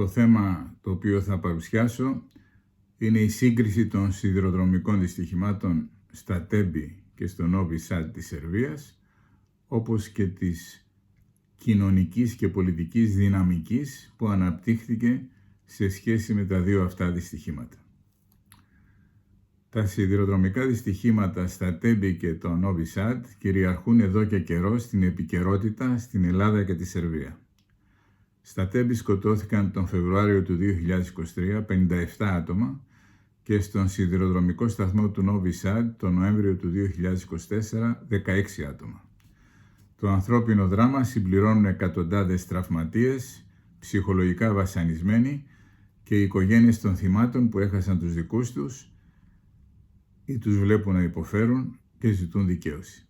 Το θέμα το οποίο θα παρουσιάσω είναι η σύγκριση των σιδηροδρομικών δυστυχημάτων στα Τέμπη και στο Νόβι Σαντ της Σερβίας, όπως και της κοινωνικής και πολιτικής δυναμικής που αναπτύχθηκε σε σχέση με τα δύο αυτά δυστυχήματα. Τα σιδηροδρομικά δυστυχήματα στα Τέμπη και το Νόβι Σαντ κυριαρχούν εδώ και καιρό στην επικαιρότητα στην Ελλάδα και τη Σερβία. Στα Τέμπη σκοτώθηκαν τον Φεβρουάριο του 2023 57 άτομα και στον σιδηροδρομικό σταθμό του Νόβι Σαντ τον Νοέμβριο του 2024 16 άτομα. Το ανθρώπινο δράμα συμπληρώνουν εκατοντάδες τραυματίες, ψυχολογικά βασανισμένοι και οι οικογένειες των θυμάτων που έχασαν τους δικούς τους ή τους βλέπουν να υποφέρουν και ζητούν δικαίωση.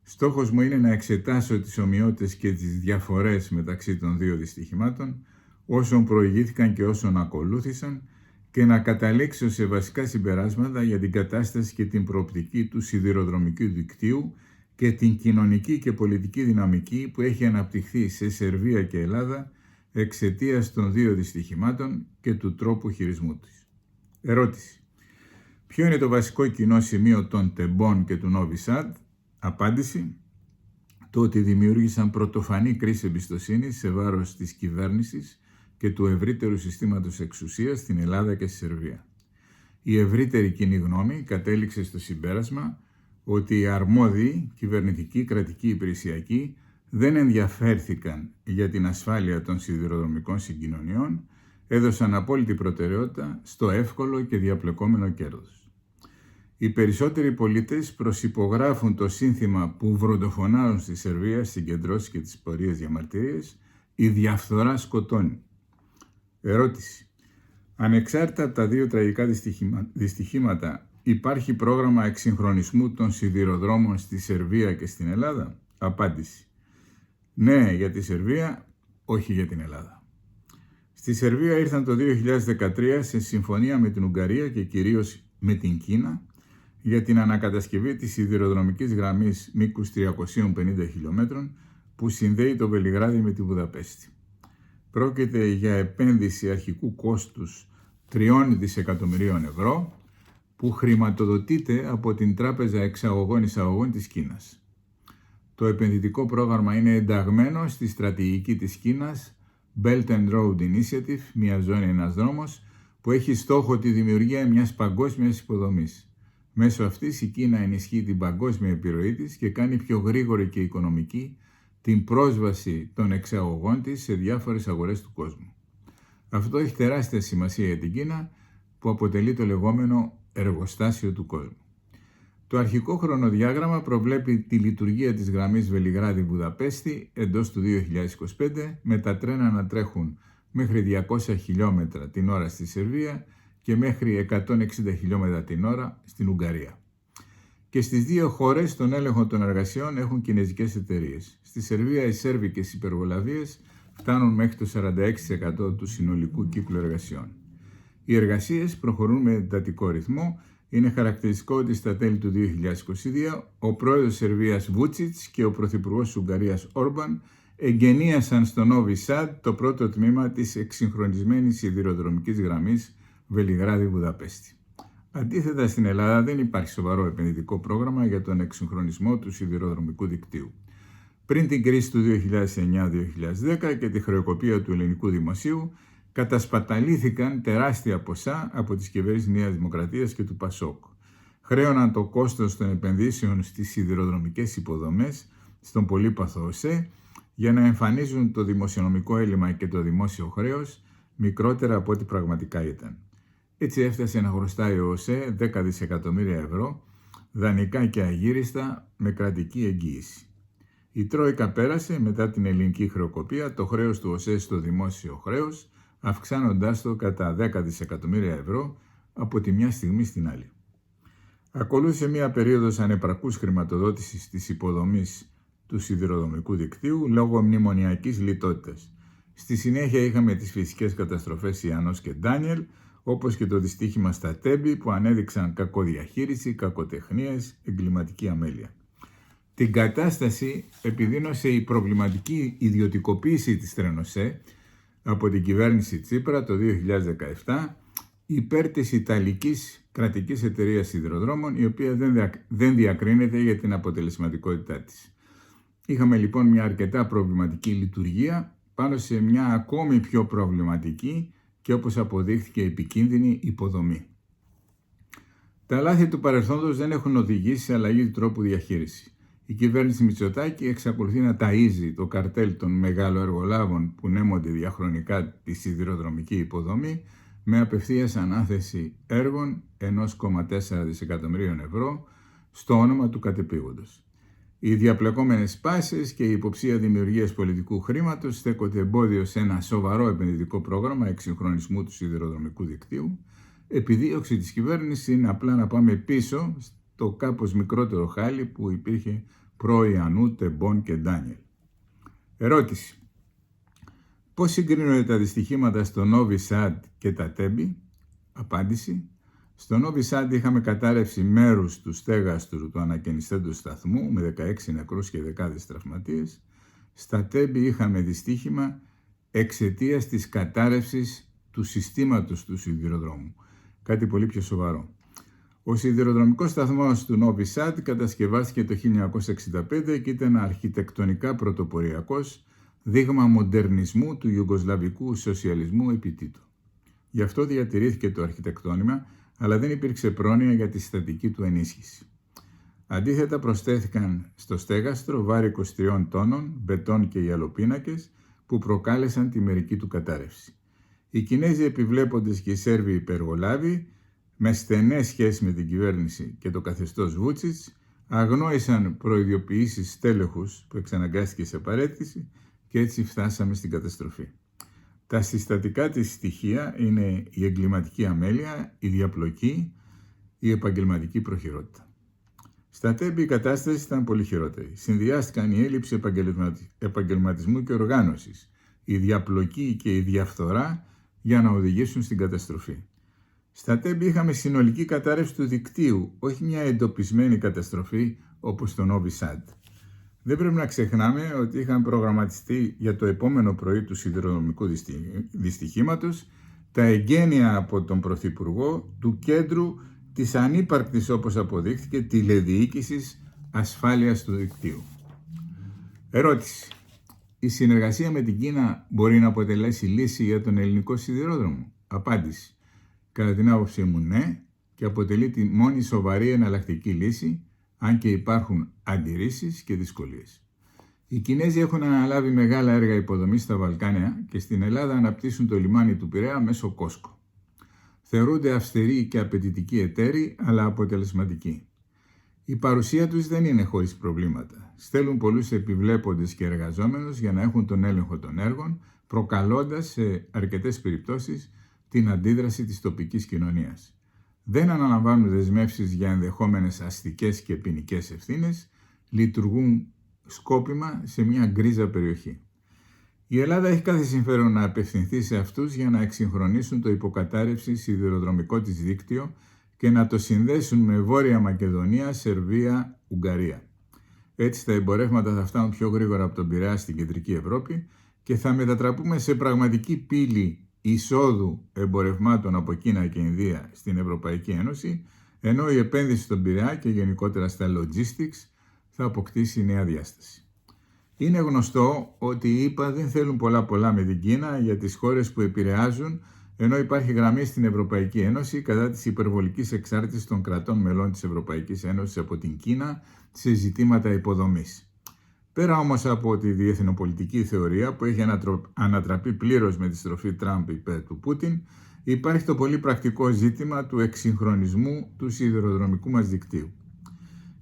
Στόχος μου είναι να εξετάσω τις ομοιότητες και τις διαφορές μεταξύ των δύο δυστυχημάτων, όσων προηγήθηκαν και όσων ακολούθησαν, και να καταλήξω σε βασικά συμπεράσματα για την κατάσταση και την προοπτική του σιδηροδρομικού δικτύου και την κοινωνική και πολιτική δυναμική που έχει αναπτυχθεί σε Σερβία και Ελλάδα εξαιτίας των δύο δυστυχημάτων και του τρόπου χειρισμού τους. Ερώτηση. Ποιο είναι το βασικό κοινό σημείο των Τεμπών και του Νόβι Σαντ? Απάντηση. Το ότι δημιούργησαν πρωτοφανή κρίση εμπιστοσύνης σε βάρος της κυβέρνησης και του ευρύτερου συστήματος εξουσίας στην Ελλάδα και στη Σερβία. Η ευρύτερη κοινή γνώμη κατέληξε στο συμπέρασμα ότι οι αρμόδιοι, κυβερνητικοί, κρατικοί, υπηρεσιακοί δεν ενδιαφέρθηκαν για την ασφάλεια των σιδηροδρομικών συγκοινωνιών, έδωσαν απόλυτη προτεραιότητα στο εύκολο και διαπλεκόμενο κέρδος. Οι περισσότεροι πολίτες προσυπογράφουν το σύνθημα που βροντοφωνάρουν στη Σερβία στις συγκεντρώσεις και τις πορείες διαμαρτυρίες: «Η διαφθορά σκοτώνει». Ερώτηση. Ανεξάρτητα από τα δύο τραγικά δυστυχήματα, υπάρχει πρόγραμμα εξυγχρονισμού των σιδηροδρόμων στη Σερβία και στην Ελλάδα? Απάντηση. Ναι για τη Σερβία, όχι για την Ελλάδα. Στη Σερβία ήρθαν το 2013 σε συμφωνία με την Ουγγαρία και κυρίως με την Κίνα για την ανακατασκευή της σιδηροδρομικής γραμμής μήκους 350 χιλιόμετρων που συνδέει το Βελιγράδι με τη Βουδαπέστη. Πρόκειται για επένδυση αρχικού κόστους 3 δισεκατομμυρίων ευρώ που χρηματοδοτείται από την Τράπεζα Εξαγωγών-Εισαγωγών της Κίνας. Το επενδυτικό πρόγραμμα είναι ενταγμένο στη στρατηγική της Κίνας Belt and Road Initiative, μια ζώνη, ένας δρόμος, που έχει στόχο τη δημιουργία μιας παγκόσμιας υποδομής. Μέσω αυτής η Κίνα ενισχύει την παγκόσμια επιρροή της και κάνει πιο γρήγορη και οικονομική την πρόσβαση των εξαγωγών της σε διάφορες αγορές του κόσμου. Αυτό έχει τεράστια σημασία για την Κίνα, που αποτελεί το λεγόμενο εργοστάσιο του κόσμου. Το αρχικό χρονοδιάγραμμα προβλέπει τη λειτουργία της γραμμής Βελιγράδι-Βουδαπέστη εντός του 2025, με τα τρένα να τρέχουν μέχρι 200 χιλιόμετρα την ώρα στη Σερβία και μέχρι 160 χιλιόμετρα την ώρα στην Ουγγαρία. Και στις δύο χώρες τον έλεγχο των εργασιών έχουν κινεζικές εταιρείες. Στη Σερβία οι σέρβικες υπεργολαβίες φτάνουν μέχρι το 46% του συνολικού κύκλου εργασιών. Οι εργασίες προχωρούν με εντατικό ρυθμό. Είναι χαρακτηριστικό ότι στα τέλη του 2022 ο πρόεδρος της Σερβίας Βούτσιτς και ο πρωθυπουργός της Ουγγαρίας Όρμπαν εγκαινίασαν στο Νόβι Σαντ το πρώτο τμήμα της εξυγχρονισμένης σιδηροδρομικής γραμμής Βελιγράδι-Βουδαπέστη. Αντίθετα, στην Ελλάδα δεν υπάρχει σοβαρό επενδυτικό πρόγραμμα για τον εξυγχρονισμό του σιδηροδρομικού δικτύου. Πριν την κρίση του 2009-2010 και τη χρεοκοπία του ελληνικού δημοσίου, κατασπαταλήθηκαν τεράστια ποσά από τις κυβερνήσεις Νέας Δημοκρατίας και του Πασόκ. Χρέωναν το κόστος των επενδύσεων στις σιδηροδρομικές υποδομές στον πολύπαθο ΟΣΕ για να εμφανίζουν το δημοσιονομικό έλλειμμα και το δημόσιο χρέος μικρότερα από ό,τι πραγματικά ήταν. Έτσι έφτασε να χρωστάει ο ΟΣΕ 10 δισεκατομμύρια ευρώ, δανεικά και αγύριστα, με κρατική εγγύηση. Η Τρόικα πέρασε μετά την ελληνική χρεοκοπία το χρέος του ΟΣΕ στο δημόσιο χρέος, αυξάνοντάς το κατά 10 δισεκατομμύρια ευρώ από τη μια στιγμή στην άλλη. Ακολούθησε μια περίοδος ανεπαρκούς χρηματοδότησης της υποδομής του σιδηροδρομικού δικτύου λόγω μνημονιακής λιτότητας. Στη συνέχεια είχαμε τις φυσικές καταστροφές Ιαννός και Ντάνιελ, όπως και το δυστύχημα στα Τέμπη που ανέδειξαν κακοδιαχείριση, κακοτεχνίες, εγκληματική αμέλεια. Την κατάσταση επιδίνωσε η προβληματική ιδιωτικοποίηση της Τρένοσέ, από την κυβέρνηση Τσίπρα το 2017 υπέρ της Ιταλικής κρατικής εταιρείας σιδηροδρόμων, η οποία δεν διακρίνεται για την αποτελεσματικότητά της. Είχαμε λοιπόν μια αρκετά προβληματική λειτουργία πάνω σε μια ακόμη πιο προβληματική και, όπως αποδείχθηκε, επικίνδυνη υποδομή. Τα λάθη του παρελθόντος δεν έχουν οδηγήσει σε αλλαγή του τρόπου διαχείριση. Η κυβέρνηση Μητσοτάκη εξακολουθεί να ταΐζει το καρτέλ των μεγαλοεργολάβων που νέμονται διαχρονικά τη σιδηροδρομική υποδομή με απευθείας ανάθεση έργων 1,4 δισεκατομμυρίων ευρώ στο όνομα του κατεπήγοντος. Οι διαπλεκόμενες πάσεις και η υποψία δημιουργίας πολιτικού χρήματος στέκονται εμπόδιο σε ένα σοβαρό επενδυτικό πρόγραμμα εξυγχρονισμού του σιδηροδρομικού δικτύου. Επιδίωξη της κυβέρνησης είναι απλά να πάμε πίσω στο κάπως μικρότερο χάλι που υπήρχε προ-Ιαννού, Τεμπών και Ντάνιελ. Ερώτηση. Πώς συγκρίνονται τα δυστυχήματα στο Νόβι Σαντ και τα Τέμπη? Απάντηση. Στο Νόβι Σαντ είχαμε κατάρρευση μέρους του στέγαστρου του ανακαινιστέντος σταθμού με 16 νεκρούς και δεκάδες τραυματίες. Στα Τέμπη είχαμε δυστύχημα εξαιτίας της κατάρρευσης του συστήματος του σιδηροδρόμου. Κάτι πολύ πιο σοβαρό. Ο σιδηροδρομικός σταθμός του Νόβι Σαντ κατασκευάστηκε το 1965 και ήταν αρχιτεκτονικά πρωτοποριακός, δείγμα μοντερνισμού του ιουγκοσλαβικού σοσιαλισμού επιτήτου. Γι' αυτό διατηρήθηκε το αρχιτεκτόνημα, αλλά δεν υπήρξε πρόνοια για τη συστατική του ενίσχυση. Αντίθετα, προσθέθηκαν στο στέγαστρο βάρη 23 τόνων, μπετόν και γυαλοπίνακες που προκάλεσαν τη μερική του κατάρρευση. Οι Κινέζοι επιβλέποντες και οι Σέρβοι υπεργολάβοι, με στενές σχέσεις με την κυβέρνηση και το καθεστώς Βούτσιτς, αγνόησαν προειδοποιήσεις στέλεχους που εξαναγκάστηκε σε παρέτηση και έτσι φτάσαμε στην καταστροφή. Τα συστατικά της στοιχεία είναι η εγκληματική αμέλεια, η διαπλοκή, η επαγγελματική προχειρότητα. Στα Τέμπη η κατάσταση ήταν πολύ χειρότερη. Συνδυάστηκαν η έλλειψη επαγγελματισμού και οργάνωσης, η διαπλοκή και η διαφθορά για να οδηγήσουν στην καταστροφή. Στα Τέμπη είχαμε συνολική κατάρρευση του δικτύου, όχι μια εντοπισμένη καταστροφή όπως στο Νόβι Σαντ. Δεν πρέπει να ξεχνάμε ότι είχαν προγραμματιστεί για το επόμενο πρωί του σιδηροδρομικού δυστυχήματος τα εγγένεια από τον Πρωθυπουργό του κέντρου της ανύπαρκτης, όπως αποδείχθηκε, τηλεδιοίκησης ασφάλειας του δικτύου. Ερώτηση. Η συνεργασία με την Κίνα μπορεί να αποτελέσει λύση για τον ελληνικό σιδηρόδρομο? Απάντηση. Κατά την άποψή μου, ναι, και αποτελεί τη μόνη σοβαρή εναλλακτική λύση, αν και υπάρχουν αντιρρήσεις και δυσκολίες. Οι Κινέζοι έχουν αναλάβει μεγάλα έργα υποδομής στα Βαλκάνια και στην Ελλάδα αναπτύσσουν το λιμάνι του Πειραιά μέσω Κόσκο. Θεωρούνται αυστηροί και απαιτητικοί εταίροι, αλλά αποτελεσματικοί. Η παρουσία τους δεν είναι χωρίς προβλήματα. Στέλνουν πολλούς επιβλέποντες και εργαζόμενους για να έχουν τον έλεγχο των έργων, προκαλώντας σε αρκετές περιπτώσεις την αντίδραση της τοπικής κοινωνίας. Δεν αναλαμβάνουν δεσμεύσεις για ενδεχόμενες αστικές και ποινικές ευθύνες, λειτουργούν σκόπιμα σε μια γκρίζα περιοχή. Η Ελλάδα έχει κάθε συμφέρον να απευθυνθεί σε αυτούς για να εξυγχρονίσουν το υποκατάρρευση σιδηροδρομικό της δίκτυο και να το συνδέσουν με Βόρεια Μακεδονία, Σερβία, Ουγγαρία. Έτσι τα εμπορεύματα θα φτάνουν πιο γρήγορα από τον Πειραιά στην κεντρική Ευρώπη και θα μετατραπούμε σε πραγματική πύλη εισόδου εμπορευμάτων από Κίνα και Ινδία στην Ευρωπαϊκή Ένωση, ενώ η επένδυση στον Πειραιά και γενικότερα στα logistics θα αποκτήσει νέα διάσταση. Είναι γνωστό ότι οι ΗΠΑ δεν θέλουν πολλά με την Κίνα για τις χώρες που επηρεάζουν, ενώ υπάρχει γραμμή στην Ευρωπαϊκή Ένωση κατά της υπερβολικής εξάρτησης των κρατών μελών της Ευρωπαϊκής Ένωσης από την Κίνα σε ζητήματα υποδομής. Πέρα όμως από τη διεθνοπολιτική θεωρία που έχει ανατραπεί πλήρως με τη στροφή Τραμπ υπέρ του Πούτιν, υπάρχει το πολύ πρακτικό ζήτημα του εξυγχρονισμού του σιδηροδρομικού μας δικτύου.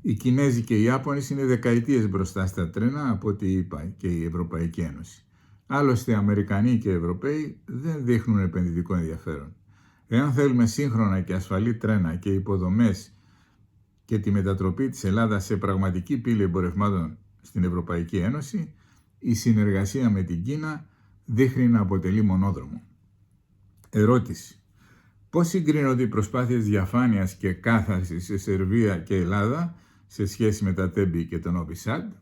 Οι Κινέζοι και οι Ιάπωνες είναι δεκαετίες μπροστά στα τρένα από ό,τι είπα και η Ευρωπαϊκή Ένωση. Άλλωστε, Αμερικανοί και Ευρωπαίοι δεν δείχνουν επενδυτικό ενδιαφέρον. Εάν θέλουμε σύγχρονα και ασφαλή τρένα και υποδομές και τη μετατροπή της Ελλάδας σε πραγματική πύλη εμπορευμάτων στην Ευρωπαϊκή Ένωση, η συνεργασία με την Κίνα δείχνει να αποτελεί μονόδρομο. Ερώτηση. Πώς συγκρίνονται οι προσπάθειες διαφάνειας και κάθαρσης σε Σερβία και Ελλάδα σε σχέση με τα Τέμπη και τον Νόβι Σαντ?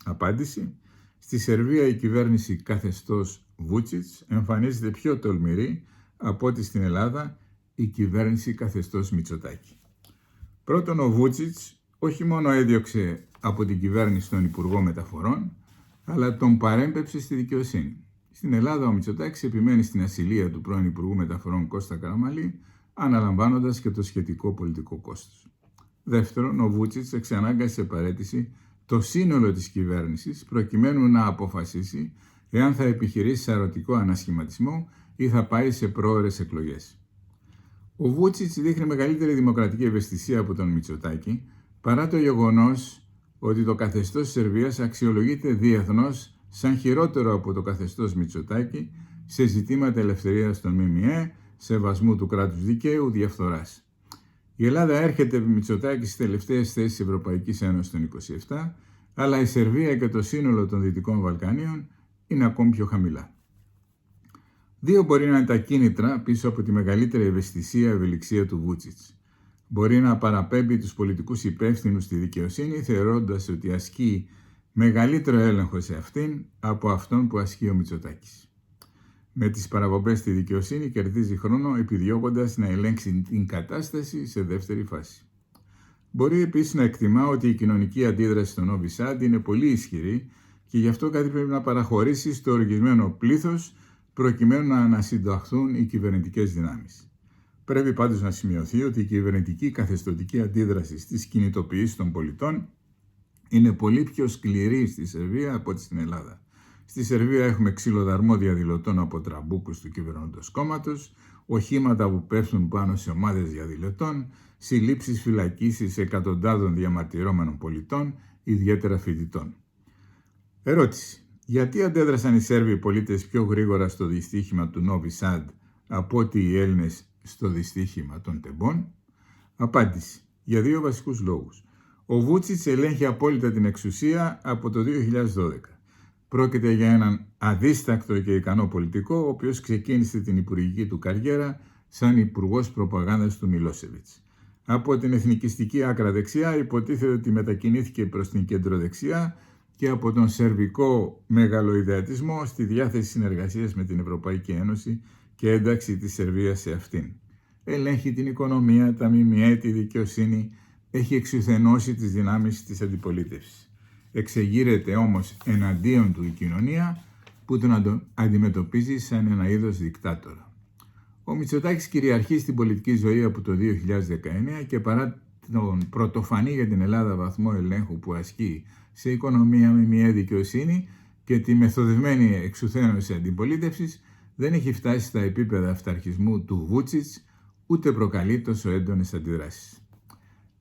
Απάντηση. Στη Σερβία η κυβέρνηση καθεστώς Βούτσιτς εμφανίζεται πιο τολμηρή από ότι στην Ελλάδα η κυβέρνηση καθεστώς Μητσοτάκη. Πρώτον, ο Βούτσιτς όχι μόνο έδιωξε από την κυβέρνηση τον Υπουργό Μεταφορών, αλλά τον παρέμπεψε στη δικαιοσύνη. Στην Ελλάδα ο Μητσοτάκης επιμένει στην ασυλία του πρώην Υπουργού Μεταφορών Κώστα Καραμανλή, αναλαμβάνοντας και το σχετικό πολιτικό κόστος. Δεύτερον, ο Βούτσιτς εξανάγκασε σε παραίτηση το σύνολο της κυβέρνησης προκειμένου να αποφασίσει εάν θα επιχειρήσει σαρωτικό ανασχηματισμό ή θα πάει σε πρόωρες εκλογές. Ο Βούτσιτς δείχνει μεγαλύτερη δημοκρατική ευαισθησία από τον Μητσοτάκη, παρά το γεγονός ότι το καθεστώς της Σερβίας αξιολογείται διεθνώς σαν χειρότερο από το καθεστώς Μητσοτάκη σε ζητήματα ελευθερίας των ΜΜΕ, σεβασμού του κράτους δικαίου, διαφθοράς. Η Ελλάδα έρχεται επί Μητσοτάκη στις τελευταίες θέσεις της Ευρωπαϊκής Ένωσης των 27, αλλά η Σερβία και το σύνολο των Δυτικών Βαλκανίων είναι ακόμη πιο χαμηλά. Δύο μπορεί να είναι τα κίνητρα πίσω από τη μεγαλύτερη ευελιξία του Βούτσιτς. Μπορεί να παραπέμπει τους πολιτικούς υπεύθυνους στη δικαιοσύνη, θεωρώντας ότι ασκεί μεγαλύτερο έλεγχο σε αυτήν από αυτόν που ασκεί ο Μητσοτάκης. Με τις παραπομπές στη δικαιοσύνη κερδίζει χρόνο επιδιώκοντας να ελέγξει την κατάσταση σε δεύτερη φάση. Μπορεί επίσης να εκτιμά ότι η κοινωνική αντίδραση στο Νόβι Σαντ είναι πολύ ισχυρή και γι' αυτό κάτι πρέπει να παραχωρήσει στο οργισμένο πλήθος προκειμένου να ανασυνταχθούν οι κυβερνητικές δυνάμεις. Πρέπει πάντως να σημειωθεί ότι η κυβερνητική καθεστωτική αντίδραση στις κινητοποιήσεις των πολιτών είναι πολύ πιο σκληρή στη Σερβία από ό,τι στην Ελλάδα. Στη Σερβία έχουμε ξυλοδαρμό διαδηλωτών από τραμπούκους του κυβερνώντος κόμματος, οχήματα που πέφτουν πάνω σε ομάδες διαδηλωτών, συλλήψεις, φυλακίσεις εκατοντάδων διαμαρτυρόμενων πολιτών, ιδιαίτερα φοιτητών. Ερώτηση. Γιατί αντέδρασαν οι Σέρβοι πολίτες πιο γρήγορα στο δυστύχημα του Νόβι Σαντ από ότι οι Έλληνες στο δυστύχημα των Τεμπών? Απάντηση. Για δύο βασικούς λόγους. Ο Βούτσιτς ελέγχει απόλυτα την εξουσία από το 2012. Πρόκειται για έναν αδίστακτο και ικανό πολιτικό, ο οποίος ξεκίνησε την υπουργική του καριέρα σαν υπουργός προπαγάνδας του Μιλόσεβιτς. Από την εθνικιστική άκρα δεξιά υποτίθεται ότι μετακινήθηκε προς την κεντροδεξιά και από τον σερβικό μεγαλοειδεατισμό στη διάθεση συνεργασίας με την Ευρωπαϊκή Ένωση και ένταξη της Σερβίας σε αυτήν. Ελέγχει την οικονομία, τα ΜΜΕ, τη δικαιοσύνη, έχει εξουθενώσει τις δυνάμεις της αντιπολίτευσης. Εξεγείρεται όμως εναντίον του η κοινωνία που τον αντιμετωπίζει σαν ένα είδος δικτάτορα. Ο Μητσοτάκης κυριαρχεί στην πολιτική ζωή από το 2019 και παρά τον πρωτοφανή για την Ελλάδα βαθμό ελέγχου που ασκεί σε οικονομία, ΜΜΕ, δικαιοσύνη και τη μεθοδευμένη εξουθένωση αντιπολίτευσης, δεν έχει φτάσει στα επίπεδα αυταρχισμού του Βούτσιτς, ούτε προκαλεί τόσο έντονες αντιδράσεις.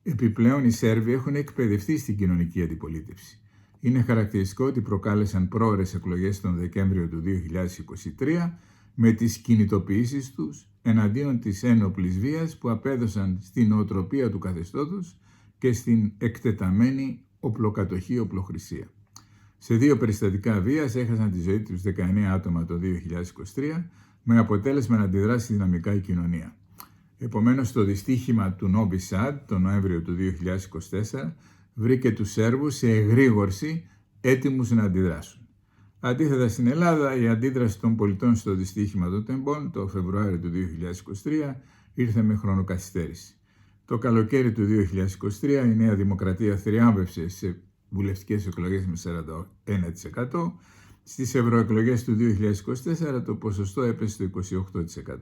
Επιπλέον, οι Σέρβοι έχουν εκπαιδευτεί στην κοινωνική αντιπολίτευση. Είναι χαρακτηριστικό ότι προκάλεσαν πρόωρες εκλογές τον Δεκέμβριο του 2023 με τις κινητοποιήσεις τους εναντίον της ένοπλης βίας που απέδωσαν στην νοοτροπία του καθεστώτος και στην εκτεταμένη οπλοκατοχή οπλοχρησία. Σε δύο περιστατικά βίας έχασαν τη ζωή τους 19 άτομα το 2023 με αποτέλεσμα να αντιδράσει δυναμικά η κοινωνία. Επομένως, το δυστύχημα του Νόβι Σαντ τον Νοέμβριο του 2024 βρήκε τους Σέρβους σε εγρήγορση έτοιμους να αντιδράσουν. Αντίθετα, στην Ελλάδα, η αντίδραση των πολιτών στο δυστύχημα των Τεμπών το Φεβρουάριο του 2023 ήρθε με χρονοκαθυστέρηση. Το καλοκαίρι του 2023 η Νέα Δημοκρατία θριάμβευσε σε βουλευτικές εκλογές με 41%. Στις ευρωεκλογές του 2024 το ποσοστό έπεσε στο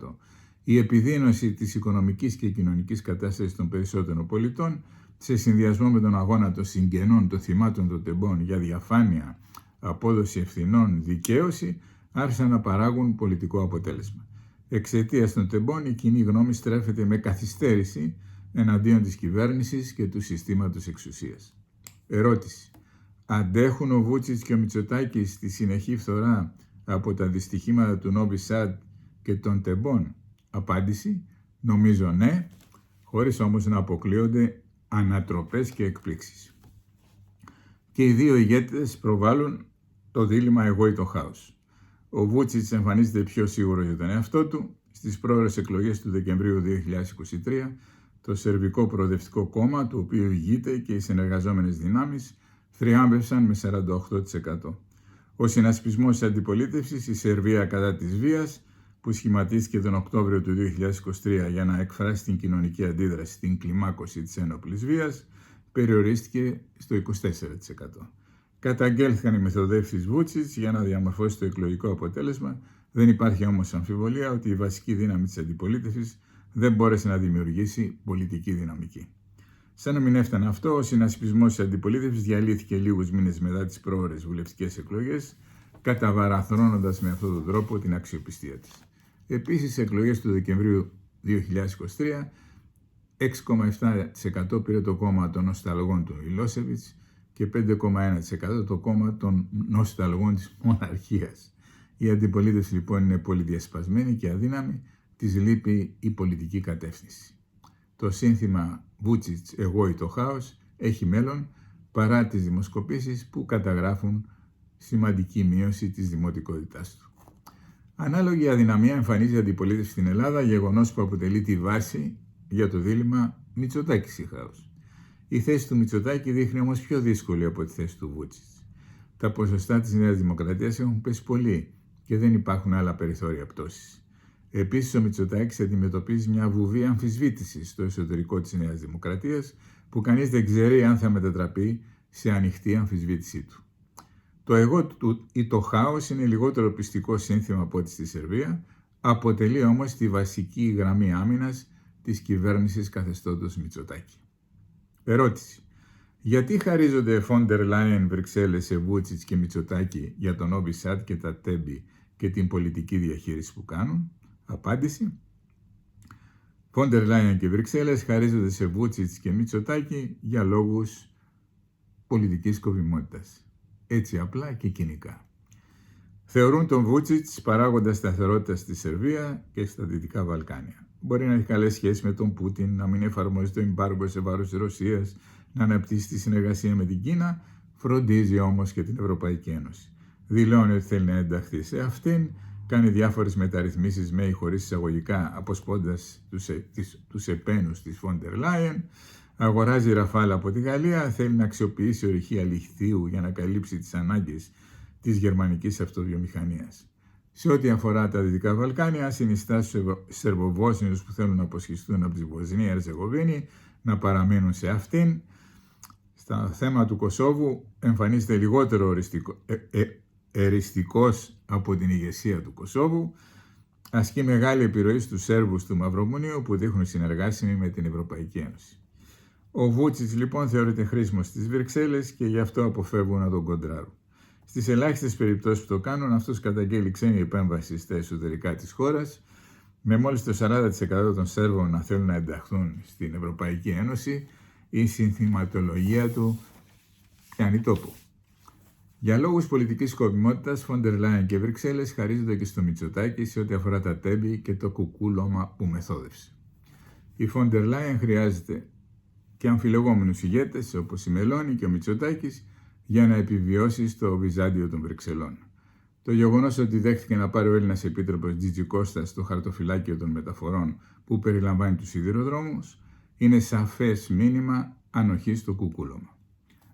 28%. Η επιδείνωση της οικονομικής και κοινωνικής κατάστασης των περισσότερων πολιτών, σε συνδυασμό με τον αγώνα των συγγενών των θυμάτων των Τεμπών για διαφάνεια, απόδοση ευθυνών, δικαίωση, άρχισαν να παράγουν πολιτικό αποτέλεσμα. Εξαιτίας των Τεμπών, η κοινή γνώμη στρέφεται με καθυστέρηση εναντίον της κυβέρνησης και του συστήματος εξουσίας. Ερώτηση. Αντέχουν ο Βούτσιτς και ο Μητσοτάκης στη συνεχή φθορά από τα δυστυχήματα του Νόβι Σαντ και των Τεμπών? Απάντηση. Νομίζω ναι, χωρίς όμως να αποκλείονται ανατροπές και εκπλήξεις. Και οι δύο ηγέτες προβάλλουν το δίλημμα εγώ ή το χάος. Ο Βούτσιτς εμφανίζεται πιο σίγουρο για τον εαυτό του. Στις πρόωρες εκλογές του Δεκεμβρίου 2023, το Σερβικό Προοδευτικό Κόμμα, το οποίο ηγείται, και οι συνεργαζόμενες δυνάμεις θριάμβευσαν με 48%. Ο συνασπισμός της αντιπολίτευσης, η Σερβία κατά της βίας, που σχηματίστηκε τον Οκτώβριο του 2023 για να εκφράσει την κοινωνική αντίδραση στην κλιμάκωση της ένοπλης βίας, περιορίστηκε στο 24%. Καταγγέλθηκαν οι μεθοδεύσεις Βούτσιτς για να διαμορφώσει το εκλογικό αποτέλεσμα. Δεν υπάρχει όμως αμφιβολία ότι η βασική δύναμη της αντιπολίτευσης δεν μπόρεσε να δημιουργήσει πολιτική δυναμική. Σαν να μην έφτανε αυτό, ο συνασπισμός της αντιπολίτευσης διαλύθηκε λίγους μήνες μετά τις προώρες βουλευτικές εκλογές, καταβαραθρώνοντας με αυτόν τον τρόπο την αξιοπιστία της. Επίσης, στις εκλογές του Δεκεμβρίου 2023, 6,7% πήρε το κόμμα των νοσταλγών του Μιλόσεβιτς και 5,1% το κόμμα των νοσταλγών της μοναρχίας. Η αντιπολίτευση λοιπόν είναι πολύ διασπασμένη και αδύναμη, της λείπει η πολιτική κατεύθυνση. Το σύνθημα Βούτσιτς, εγώ ή το χάος, έχει μέλλον παρά τις δημοσκοπήσεις που καταγράφουν σημαντική μείωση της δημοτικότητάς του. Ανάλογη αδυναμία εμφανίζει η αντιπολίτευση στην Ελλάδα, γεγονός που αποτελεί τη βάση για το δίλημμα Μητσοτάκης ή χάος. Η θέση του Μητσοτάκη δείχνει όμως πιο δύσκολη από τη θέση του Βούτσιτς. Τα ποσοστά της Νέας Δημοκρατίας έχουν πέσει πολύ και δεν υπάρχουν άλλα περιθώρια πτώσης. Επίσης, ο Μητσοτάκης αντιμετωπίζει μια βουβή αμφισβήτησης στο εσωτερικό της Νέας Δημοκρατίας, που κανείς δεν ξέρει αν θα μετατραπεί σε ανοιχτή αμφισβήτησή του. Το εγώ του ή το χάος είναι λιγότερο πιστικό σύνθημα από ό,τι στη Σερβία, αποτελεί όμως τη βασική γραμμή άμυνας της κυβέρνησης καθεστώτος Μητσοτάκη. Ερώτηση. Γιατί χαρίζονται Φόντερ Λάιεν, Βρυξέλλες σε Βούτσιτς και Μητσοτάκη για τον Νόβι Σαντ και τα τέμπη και την πολιτική διαχείριση που κάνουν? Απάντηση. Φόντερ Λάιεν και Βρυξέλλες χαρίζονται σε Βούτσιτς και Μητσοτάκη για λόγους πολιτικής σκοπιμότητας. Έτσι απλά και κοινικά. Θεωρούν τον Βούτσιτς παράγοντα σταθερότητας στη Σερβία και στα Δυτικά Βαλκάνια. Μπορεί να έχει καλές σχέσεις με τον Πούτιν, να μην εφαρμόζει το εμπάργκο σε βάρος της Ρωσίας, να αναπτύσσει τη συνεργασία με την Κίνα, φροντίζει όμως και την Ευρωπαϊκή Ένωση. Δηλώνει ότι θέλει να ενταχθεί σε αυτήν, κάνει διάφορες μεταρρυθμίσεις με ή χωρίς εισαγωγικά, αποσπώντας τους επένους της Φόντερ Λάιεν, αγοράζει ραφάλα από τη Γαλλία, θέλει να αξιοποιήσει ορυχεία λιθίου για να καλύψει τις ανάγκες της γερμανικής αυτοβιομηχανίας. Σε ό,τι αφορά τα Δυτικά Βαλκάνια, συνιστά στους Σερβοβόσνιους που θέλουν να αποσχιστούν από τη Βοσνία Ερζεγοβίνη να παραμείνουν σε αυτήν. Στα θέμα του Κωσόβου εμφανίζεται λιγότερο εριστικός από την ηγεσία του Κωσόβου. Ασκεί μεγάλη επιρροή στους Σέρβους του Μαυρομουνίου που δείχνουν συνεργάσιμοι με την Ευρωπαϊκή Ένωση. Ο Βούτσιτς λοιπόν θεωρείται χρήσιμος στις Βρυξέλλες και γι' αυτό αποφεύγουν να τον κοντράρουν. Στις ελάχιστες περιπτώσεις που το κάνουν, αυτός καταγγέλει ξένη επέμβαση στα εσωτερικά της χώρας, με μόλις το 40% των Σέρβων να θέλουν να ενταχθούν στην Ευρωπαϊκή Ένωση, η συνθηματολογία του πιάνει τόπο. Για λόγους πολιτικής σκοπιμότητας, Φόντερ Λάιεν και Βρυξέλλες χαρίζονται και στο Μητσοτάκη σε ό,τι αφορά τα τέμπη και το κουκούλωμα που μεθόδευσε. Η Φόντερ Λάιεν χρειάζεται και αμφιλεγόμενους ηγέτες όπως η Μελώνη και ο Μητσοτάκης για να επιβιώσει στο Βυζάντιο των Βρυξελών. Το γεγονός ότι δέχτηκε να πάρει ο Έλληνας επίτροπος Τζίτζι Κώστα στο χαρτοφυλάκιο των μεταφορών που περιλαμβάνει τους σιδηροδρόμους είναι σαφές μήνυμα ανοχής στο κουκούλωμα.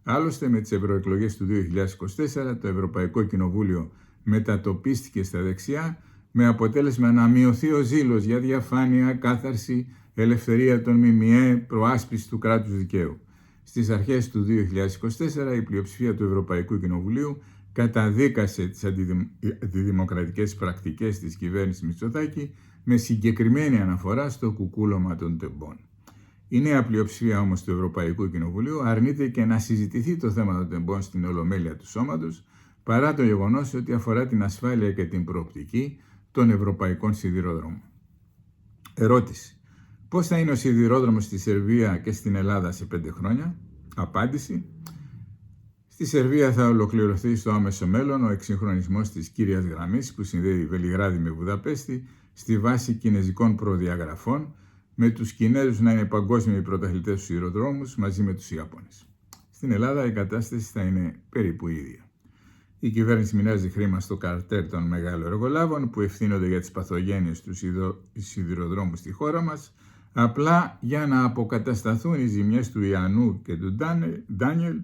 Άλλωστε, με τις ευρωεκλογές του 2024, το Ευρωπαϊκό Κοινοβούλιο μετατοπίστηκε στα δεξιά με αποτέλεσμα να μειωθεί ο ζήλος για διαφάνεια, κάθαρση, ελευθερία των ΜΜΕ, προάσπιση του κράτους δικαίου. Στις αρχές του 2024, η πλειοψηφία του Ευρωπαϊκού Κοινοβουλίου καταδίκασε τις αντιδημοκρατικές πρακτικές της κυβέρνησης Μητσοτάκη με συγκεκριμένη αναφορά στο κουκούλωμα των τεμπών. Η νέα πλειοψηφία όμως του Ευρωπαϊκού Κοινοβουλίου αρνείται και να συζητηθεί το θέμα των τεμπών στην Ολομέλεια του Σώματος, παρά το γεγονός ότι αφορά την ασφάλεια και την προοπτική των ευρωπαϊκών σιδηρόδρομων. Ερώτηση. Πώς θα είναι ο σιδηρόδρομος στη Σερβία και στην Ελλάδα σε 5 χρόνια? Απάντηση. Στη Σερβία θα ολοκληρωθεί στο άμεσο μέλλον ο εξυγχρονισμός της κύριας γραμμής που συνδέει Βελιγράδι με Βουδαπέστη στη βάση κινεζικών προδιαγραφών, με τους Κινέζους να είναι παγκόσμιοι πρωταθλητές στους σιδηροδρόμους μαζί με τους Ιάπωνες. Στην Ελλάδα η κατάσταση θα είναι περίπου ίδια. Η κυβέρνηση μοιράζει χρήμα στο καρτέλ των μεγάλων εργολάβων που ευθύνονται για τις παθογένειες του σιδηροδρόμου στη χώρα μας, απλά για να αποκατασταθούν οι ζημιές του Ιαννού και του Ντάνιελ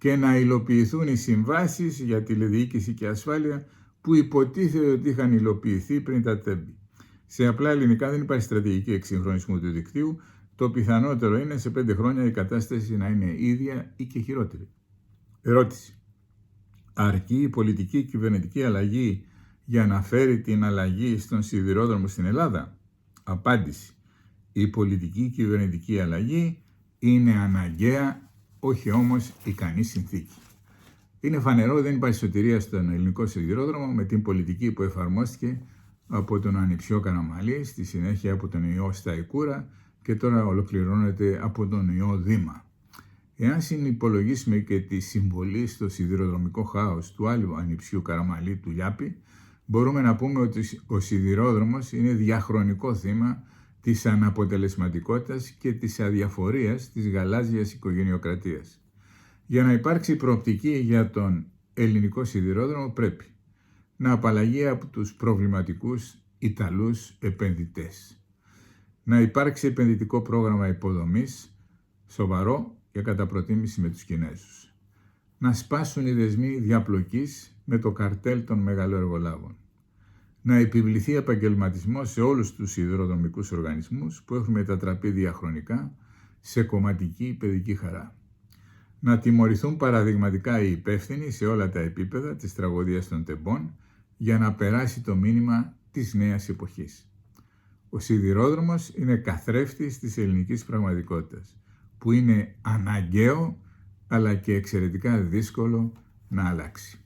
και να υλοποιηθούν οι συμβάσεις για τηλεδιοίκηση και ασφάλεια που υποτίθεται ότι είχαν υλοποιηθεί πριν τα τέμπη. Σε απλά ελληνικά δεν υπάρχει στρατηγική εξυγχρονισμού του δικτύου. Το πιθανότερο είναι σε 5 χρόνια η κατάσταση να είναι ίδια ή και χειρότερη. Ερώτηση. Αρκεί η πολιτική κυβερνητική αλλαγή για να φέρει την αλλαγή στον σιδηρόδρομο στην Ελλάδα? Απάντηση. Η πολιτική κυβερνητική αλλαγή είναι αναγκαία, όχι όμως ικανή συνθήκη. Είναι φανερό ότι δεν υπάρχει σωτηρία στον ελληνικό σιδηρόδρομο με την πολιτική που εφαρμόστηκε από τον ανιψιό Καραμαλή, στη συνέχεια από τον ιό Σταϊκούρα και τώρα ολοκληρώνεται από τον ιό Δήμα. Εάν συνυπολογίσουμε και τη συμβολή στο σιδηροδρομικό χάος του άλλου ανιψιού Καραμαλή, του Λιάπη, μπορούμε να πούμε ότι ο σιδηρόδρομος είναι διαχρονικό θύμα της αναποτελεσματικότητας και της αδιαφορίας της γαλάζιας οικογενειοκρατίας. Για να υπάρξει προοπτική για τον ελληνικό σιδηρόδρομο πρέπει να απαλλαγεί από τους προβληματικούς Ιταλούς επενδυτές, να υπάρξει επενδυτικό πρόγραμμα υποδομής σοβαρό και κατά προτίμηση με τους Κινέζους, να σπάσουν οι δεσμοί διαπλοκής με το καρτέλ των μεγαλοεργολάβων, να επιβληθεί επαγγελματισμός σε όλους τους σιδηροδρομικούς οργανισμούς που έχουν μετατραπεί διαχρονικά σε κομματική παιδική χαρά, να τιμωρηθούν παραδειγματικά οι υπεύθυνοι σε όλα τα επίπεδα της τραγωδίας των τεμπών για να περάσει το μήνυμα της νέας εποχής. Ο σιδηρόδρομος είναι καθρέφτης της ελληνικής πραγματικότητας, που είναι αναγκαίο αλλά και εξαιρετικά δύσκολο να αλλάξει.